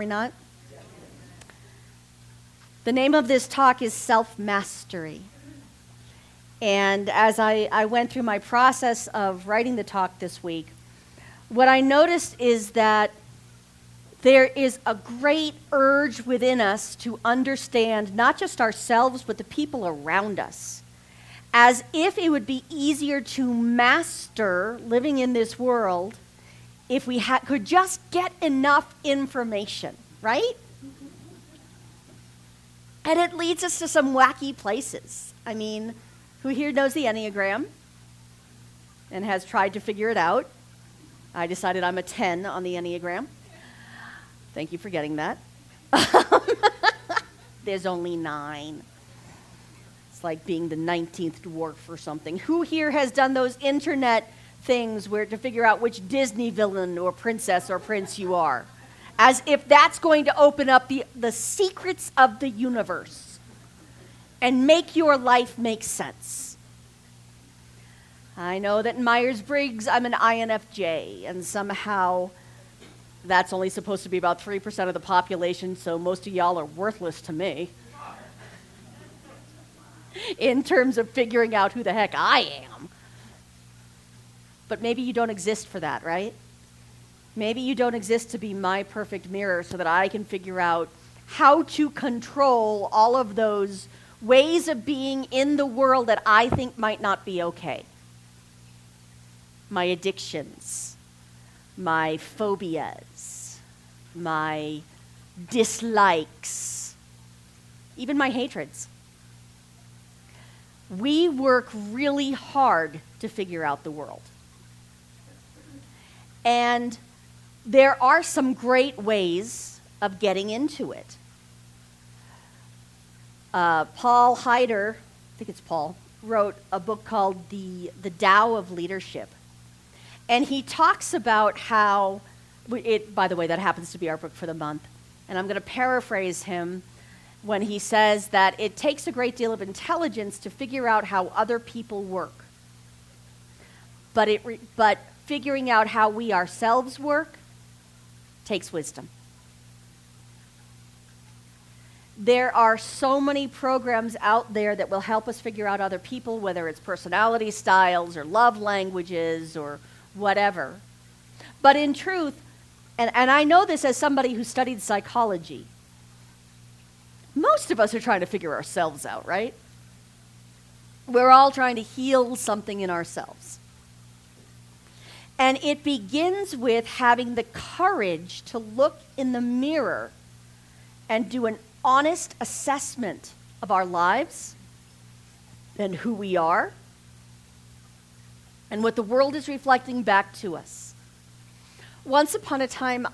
Not? The name of this talk is Self-Mastery. And as I went through my process of writing the talk this week, what I noticed is that there is a great urge within us to understand not just ourselves, but the people around us, as if it would be easier to master living in this world if we could just get enough information, right? And it leads us to some wacky places. I mean, who here knows the Enneagram and has tried to figure it out? I decided I'm a 10 on the Enneagram. Thank you for getting that. There's only 9. It's like being the 19th dwarf or something. Who here has done those internet things where to figure out which Disney villain or princess or prince you are? As if that's going to open up the secrets of the universe and make your life make sense. I know that in Myers-Briggs, I'm an INFJ, and somehow that's only supposed to be about 3% of the population, so most of y'all are worthless to me in terms of figuring out who the heck I am. But maybe you don't exist for that, right? Maybe you don't exist to be my perfect mirror so that I can figure out how to control all of those ways of being in the world that I think might not be okay. My addictions, my phobias, my dislikes, even my hatreds. We work really hard to figure out the world. And there are some great ways of getting into it. Paul Heider, I think it's Paul, wrote a book called The Tao of Leadership. And he talks about how, by the way, that happens to be our book for the month. And I'm going to paraphrase him when he says that it takes a great deal of intelligence to figure out how other people work. But figuring out how we ourselves work takes wisdom. There are so many programs out there that will help us figure out other people, whether it's personality styles or love languages or whatever. But in truth, and I know this as somebody who studied psychology, most of us are trying to figure ourselves out, right? We're all trying to heal something in ourselves. And it begins with having the courage to look in the mirror and do an honest assessment of our lives and who we are and what the world is reflecting back to us. Once upon a time,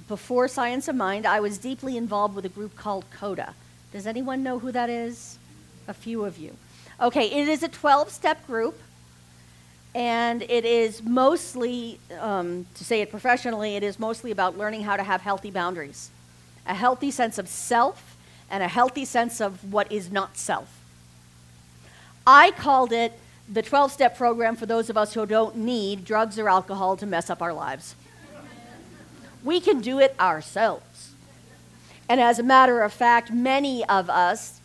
before Science of Mind, I was deeply involved with a group called CODA. Does anyone know who that is? A few of you. Okay, it is a 12-step group. And it is mostly, to say it professionally, it is mostly about learning how to have healthy boundaries, a healthy sense of self, and a healthy sense of what is not self. I called it the 12-step program for those of us who don't need drugs or alcohol to mess up our lives. We can do it ourselves. And as a matter of fact, many of us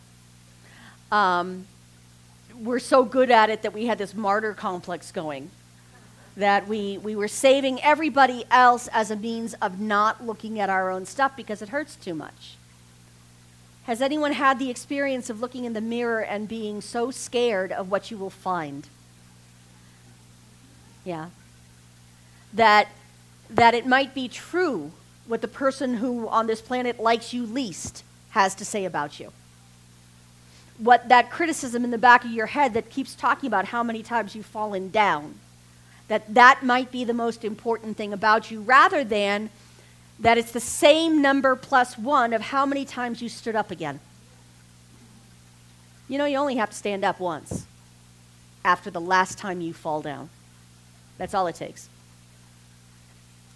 we're so good at it that we had this martyr complex going, that we were saving everybody else as a means of not looking at our own stuff because it hurts too much. Has anyone had the experience of looking in the mirror and being so scared of what you will find? Yeah. That it might be true what the person who on this planet likes you least has to say about you. What that criticism in the back of your head that keeps talking about how many times you've fallen down, that might be the most important thing about you, rather than that it's the same number plus 1 of how many times you stood up again. You know, you only have to stand up once after the last time you fall down. That's all it takes.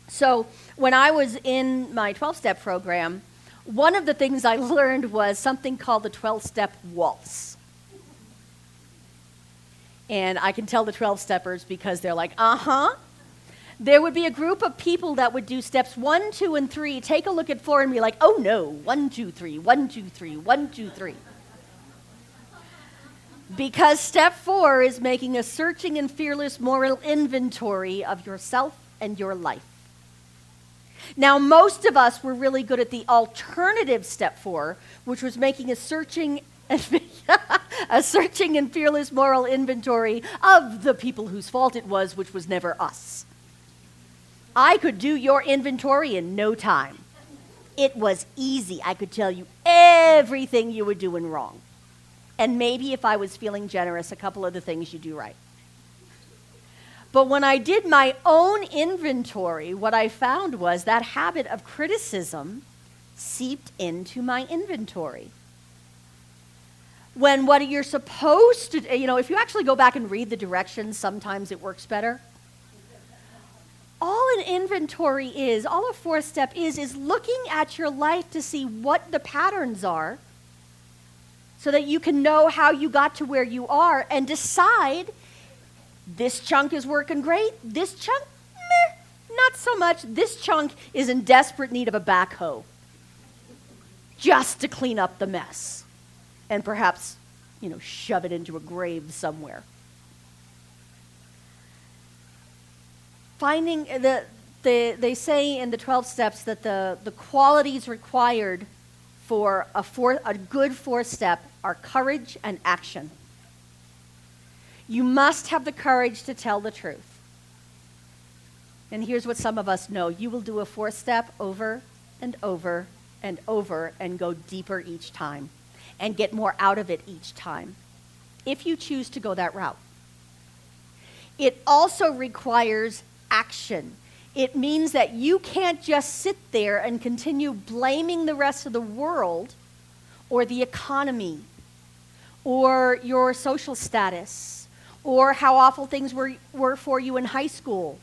So when I was in my 12-step program, one of the things I learned was something called the 12-step waltz. And I can tell the 12-steppers because they're like, uh-huh. There would be a group of people that would do steps 1, 2, and 3, take a look at 4 and be like, oh no, 1, 2, 3, 1, 2, 3, 1, 2, 3. Because step 4 is making a searching and fearless moral inventory of yourself and your life. Now, most of us were really good at the alternative step 4, which was making a searching and fearless moral inventory of the people whose fault it was, which was never us. I could do your inventory in no time. It was easy. I could tell you everything you were doing wrong. And maybe if I was feeling generous, a couple of the things you do right. But when I did my own inventory, what I found was that habit of criticism seeped into my inventory. When what you're supposed to, if you actually go back and read the directions, sometimes it works better. All an inventory is, all a 4th step is looking at your life to see what the patterns are so that you can know how you got to where you are and decide this chunk is working great, this chunk, not so much. This chunk is in desperate need of a backhoe just to clean up the mess and perhaps, shove it into a grave somewhere. Finding they say in the 12 steps that the qualities required for a good 4th step are courage and action. You must have the courage to tell the truth. And here's what some of us know. You will do a 4th step over and over and over and go deeper each time and get more out of it each time if you choose to go that route. It also requires action. It means that you can't just sit there and continue blaming the rest of the world or the economy or your social status or how awful things were for you in high school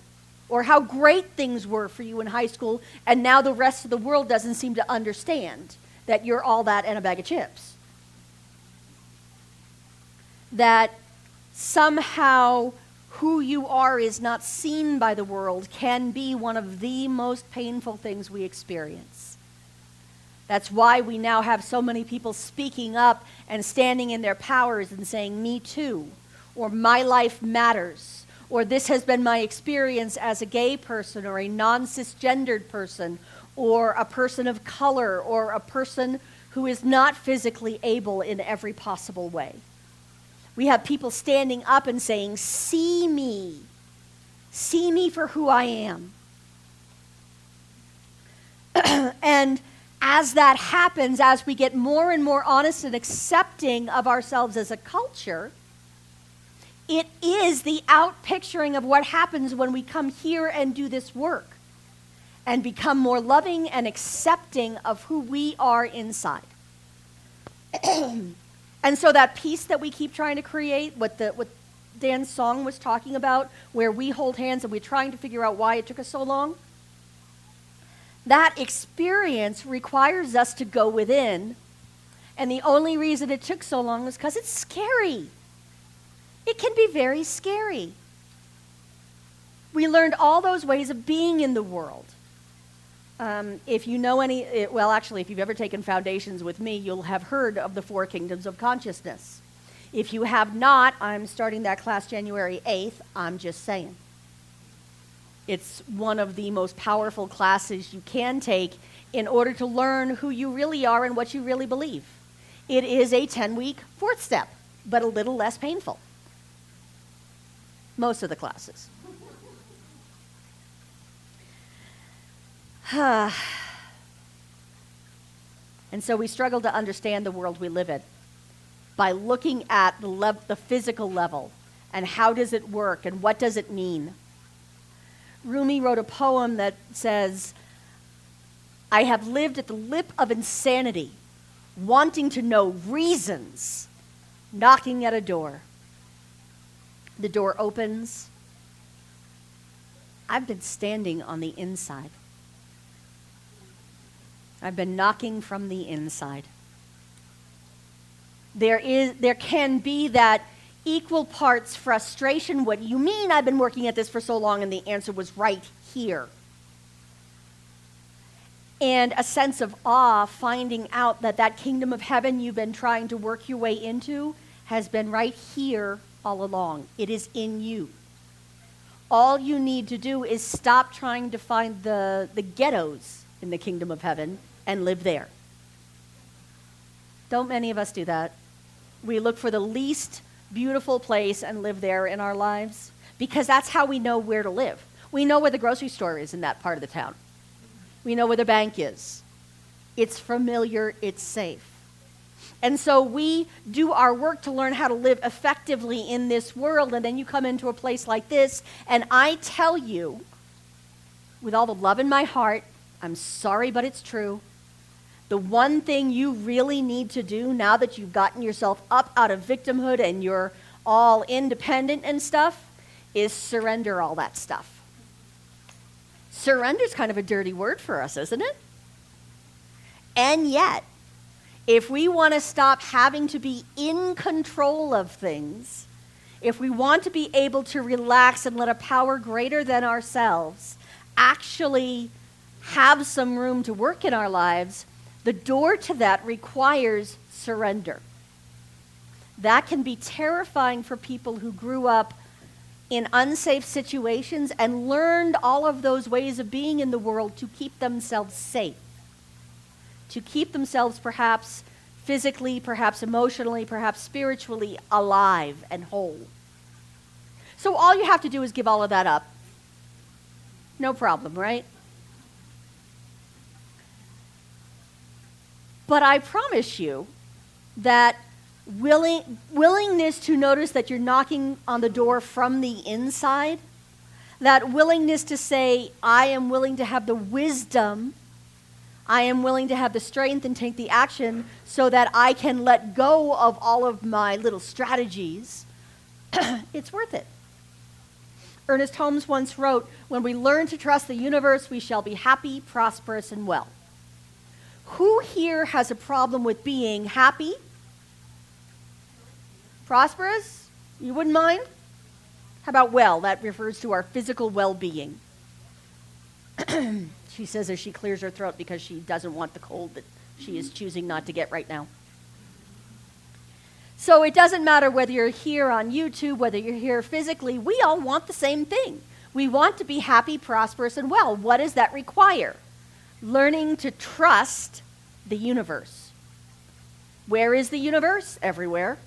or how great things were for you in high school, and now the rest of the world doesn't seem to understand that you're all that and a bag of chips. That somehow who you are is not seen by the world can be one of the most painful things we experience. That's why we now have so many people speaking up and standing in their powers and saying, me too, or my life matters, or this has been my experience as a gay person or a non-cisgendered person or a person of color or a person who is not physically able in every possible way. We have people standing up and saying, see me for who I am. And as that happens, as we get more and more honest and accepting of ourselves as a culture, it is the outpicturing of what happens when we come here and do this work and become more loving and accepting of who we are inside. And so that peace that we keep trying to create, what Dan's song was talking about, where we hold hands and we're trying to figure out why it took us so long, that experience requires us to go within, and the only reason it took so long is because it's scary. It can be very scary. We learned all those ways of being in the world. If you know if you've ever taken foundations with me, you'll have heard of the 4 kingdoms of consciousness. If you have not, I'm starting that class January 8th. I'm just saying. It's one of the most powerful classes you can take in order to learn who you really are and what you really believe. It is a 10-week 4th step, but a little less painful. Most of the classes. And so we struggle to understand the world we live in by looking at the physical level and how does it work and what does it mean. Rumi wrote a poem that says, I have lived at the lip of insanity, wanting to know reasons, knocking at a door. The door opens. I've been standing on the inside. I've been knocking from the inside. There can be that equal parts frustration. What do you mean I've been working at this for so long? And the answer was right here. And a sense of awe, finding out that that kingdom of heaven you've been trying to work your way into has been right here all along. It is in you. All you need to do is stop trying to find the ghettos in the kingdom of heaven and live there. Don't many of us do that? We look for the least beautiful place and live there in our lives because that's how we know where to live. We know where the grocery store is in that part of the town. We know where the bank is. It's familiar, it's safe. And so we do our work to learn how to live effectively in this world, and then you come into a place like this, and I tell you, with all the love in my heart, I'm sorry, but it's true, the one thing you really need to do now that you've gotten yourself up out of victimhood and you're all independent and stuff is surrender all that stuff. Surrender's kind of a dirty word for us, isn't it? And yet, if we want to stop having to be in control of things, if we want to be able to relax and let a power greater than ourselves actually have some room to work in our lives, the door to that requires surrender. That can be terrifying for people who grew up in unsafe situations and learned all of those ways of being in the world to keep themselves safe, to keep themselves perhaps physically, perhaps emotionally, perhaps spiritually alive and whole. So all you have to do is give all of that up. No problem, right? But I promise you that willingness to notice that you're knocking on the door from the inside, that willingness to say, I am willing to have the wisdom, I am willing to have the strength and take the action so that I can let go of all of my little strategies, it's worth it. Ernest Holmes once wrote, when we learn to trust the universe, we shall be happy, prosperous, and well. Who here has a problem with being happy? Prosperous? You wouldn't mind? How about well? That refers to our physical well-being. She says as she clears her throat because she doesn't want the cold that she is choosing not to get right now. So it doesn't matter whether you're here on YouTube, whether you're here physically, we all want the same thing. We want to be happy, prosperous, and well. What does that require? Learning to trust the universe. Where is the universe? Everywhere.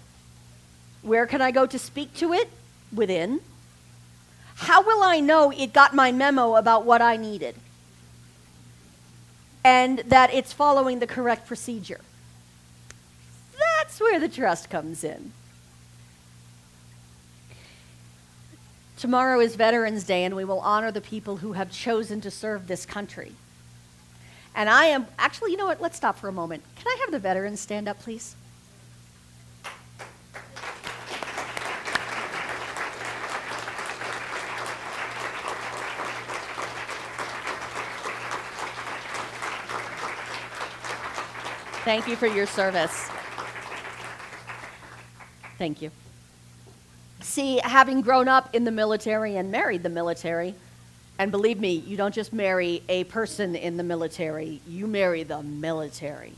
Where can I go to speak to it? Within. How will I know it got my memo about what I needed? And that it's following the correct procedure. That's where the trust comes in. Tomorrow is Veterans Day, and we will honor the people who have chosen to serve this country. And I am, actually, you know what? Let's stop for a moment. Can I have the veterans stand up, please? Thank you for your service. Thank you. See, having grown up in the military and married the military, and believe me, you don't just marry a person in the military, you marry the military.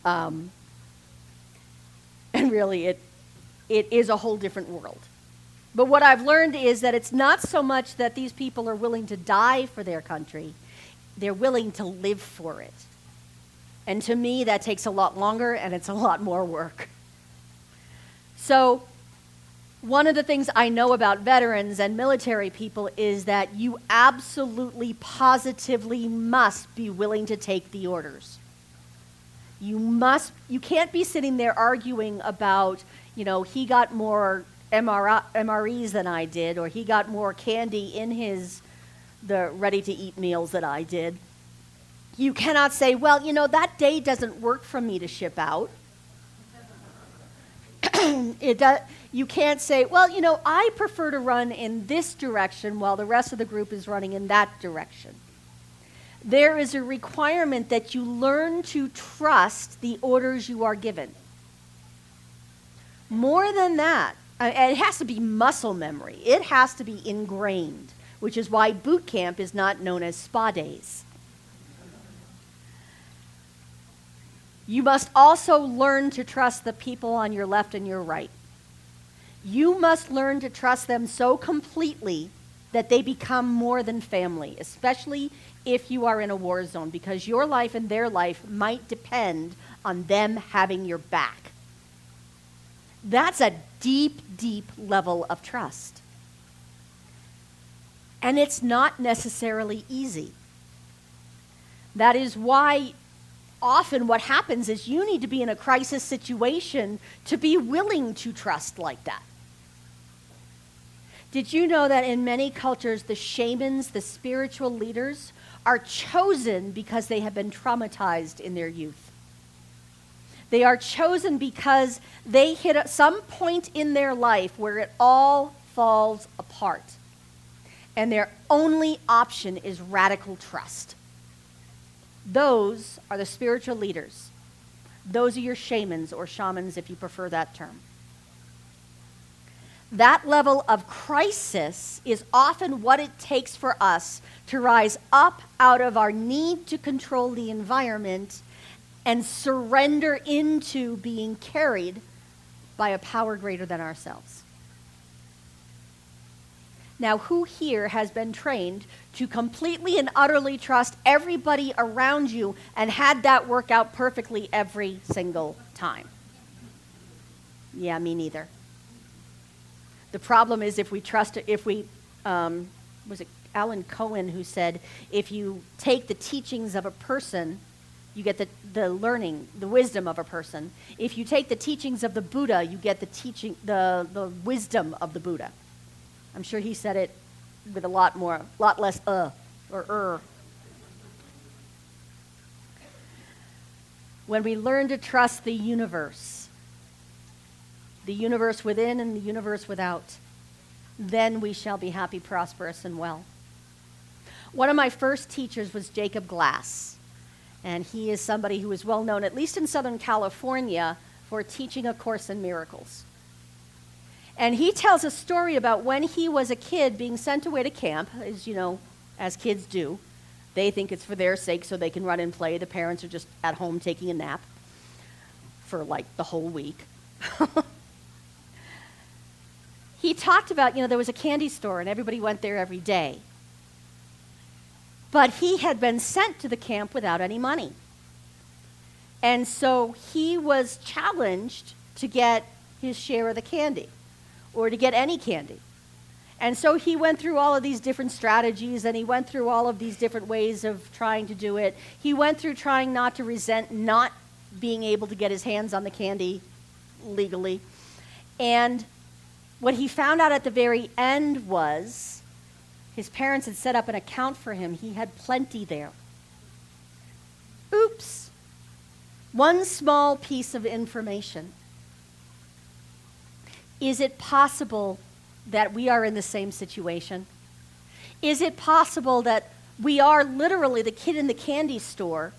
And really, it is a whole different world. But what I've learned is that it's not so much that these people are willing to die for their country, they're willing to live for it. And to me, that takes a lot longer and it's a lot more work. So one of the things I know about veterans and military people is that you absolutely, positively must be willing to take the orders. You can't be sitting there arguing about, he got more MREs than I did, or he got more candy in the ready-to-eat meals that I did. You cannot say, well, that day doesn't work for me to ship out. You can't say, well, I prefer to run in this direction while the rest of the group is running in that direction. There is a requirement that you learn to trust the orders you are given. More than that, And it has to be muscle memory. It has to be ingrained, which is why boot camp is not known as spa days. You must also learn to trust the people on your left and your right. You must learn to trust them so completely that they become more than family, especially if you are in a war zone, because your life and their life might depend on them having your back. That's a deep, deep level of trust. And it's not necessarily easy. That is why often what happens is you need to be in a crisis situation to be willing to trust like that. Did you know that in many cultures, the shamans, the spiritual leaders, are chosen because they have been traumatized in their youth? They are chosen because they hit some point in their life where it all falls apart. And their only option is radical trust. Those are the spiritual leaders. Those are your shamans, or shamans if you prefer that term. That level of crisis is often what it takes for us to rise up out of our need to control the environment and surrender into being carried by a power greater than ourselves. Now, who here has been trained to completely and utterly trust everybody around you and had that work out perfectly every single time? Yeah, me neither. The problem is if we trust, was it Alan Cohen who said, if you take the teachings of a person, you get the learning, the wisdom of a person. If you take the teachings of the Buddha, you get the wisdom of the Buddha. I'm sure he said it with a lot less or. When we learn to trust the universe within and the universe without, then we shall be happy, prosperous, and well. One of my first teachers was Jacob Glass, and he is somebody who is well known, at least in Southern California, for teaching A Course in Miracles. And he tells a story about when he was a kid being sent away to camp, as you know, as kids do. They think it's for their sake so they can run and play. The parents are just at home taking a nap for like the whole week. He talked about, there was a candy store and everybody went there every day. But he had been sent to the camp without any money. And so he was challenged to get his share of the candy, or to get any candy. And so he went through all of these different strategies, and he went through all of these different ways of trying to do it. He went through trying not to resent not being able to get his hands on the candy legally. And what he found out at the very end was his parents had set up an account for him. He had plenty there. Oops. One small piece of information. Is it possible that we are in the same situation? Is it possible that we are literally the kid in the candy store,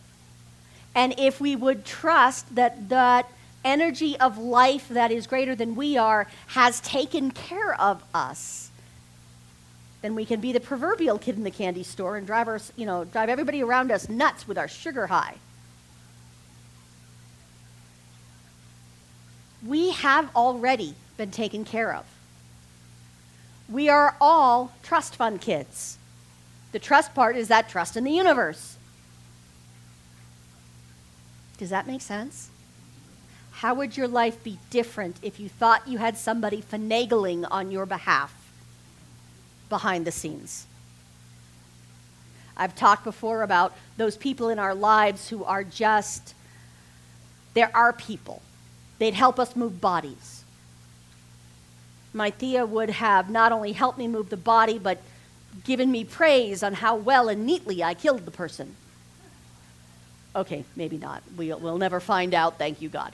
and if we would trust that that energy of life that is greater than we are has taken care of us, then we can be the proverbial kid in the candy store and drive everybody around us nuts with our sugar high. We have already been taken care of. We are all trust fund kids. The trust part is that trust in the universe. Does that make sense? How would your life be different if you thought you had somebody finagling on your behalf behind the scenes? I've talked before about those people in our lives who are there are people. They'd help us move bodies. My Thea would have not only helped me move the body, but given me praise on how well and neatly I killed the person. Okay, maybe not. We'll never find out, thank you, God.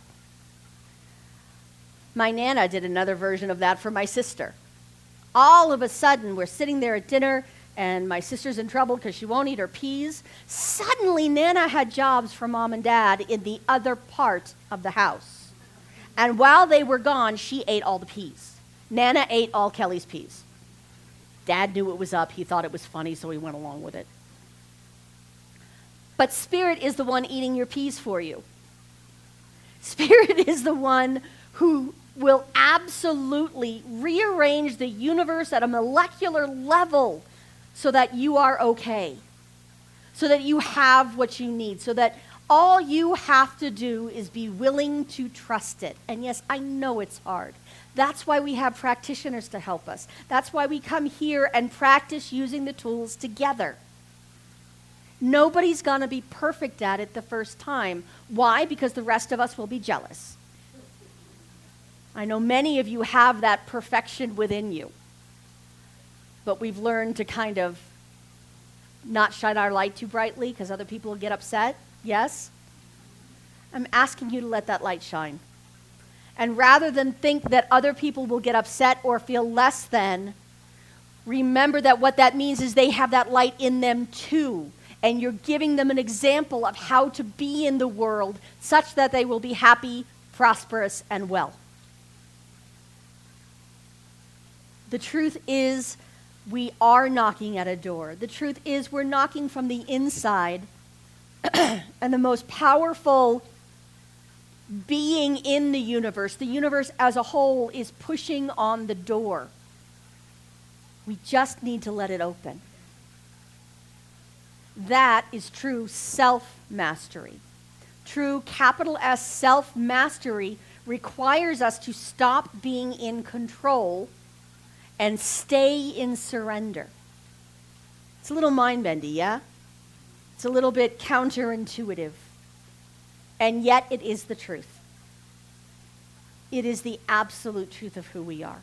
My Nana did another version of that for my sister. All of a sudden, we're sitting there at dinner, and my sister's in trouble because she won't eat her peas. Suddenly, Nana had jobs for Mom and Dad in the other part of the house. And while they were gone, she ate all the peas. Nana ate all Kelly's peas. Dad knew it was up. He thought it was funny, so he went along with it. But Spirit is the one eating your peas for you. Spirit is the one who will absolutely rearrange the universe at a molecular level so that you are okay, so that you have what you need, so that all you have to do is be willing to trust it. And yes, I know it's hard. That's why we have practitioners to help us. That's why we come here and practice using the tools together. Nobody's going to be perfect at it the first time. Why? Because the rest of us will be jealous. I know many of you have that perfection within you. But we've learned to kind of not shine our light too brightly because other people will get upset. Yes? I'm asking you to let that light shine. And rather than think that other people will get upset or feel less than, remember that what that means is they have that light in them too. And you're giving them an example of how to be in the world such that they will be happy, prosperous, and well. The truth is, we are knocking at a door. The truth is, we're knocking from the inside. And the most powerful being in the universe as a whole, is pushing on the door. We just need to let it open. That is true self-mastery. True capital S self-mastery requires us to stop being in control and stay in surrender. It's a little mind-bendy, yeah? It's a little bit counterintuitive. And yet it is the truth. It is the absolute truth of who we are.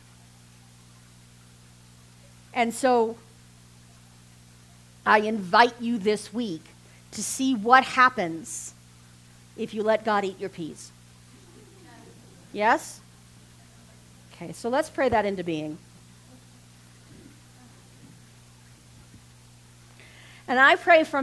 And so I invite you this week to see what happens if you let God eat your peas. Yes? Okay, so let's pray that into being. And I pray from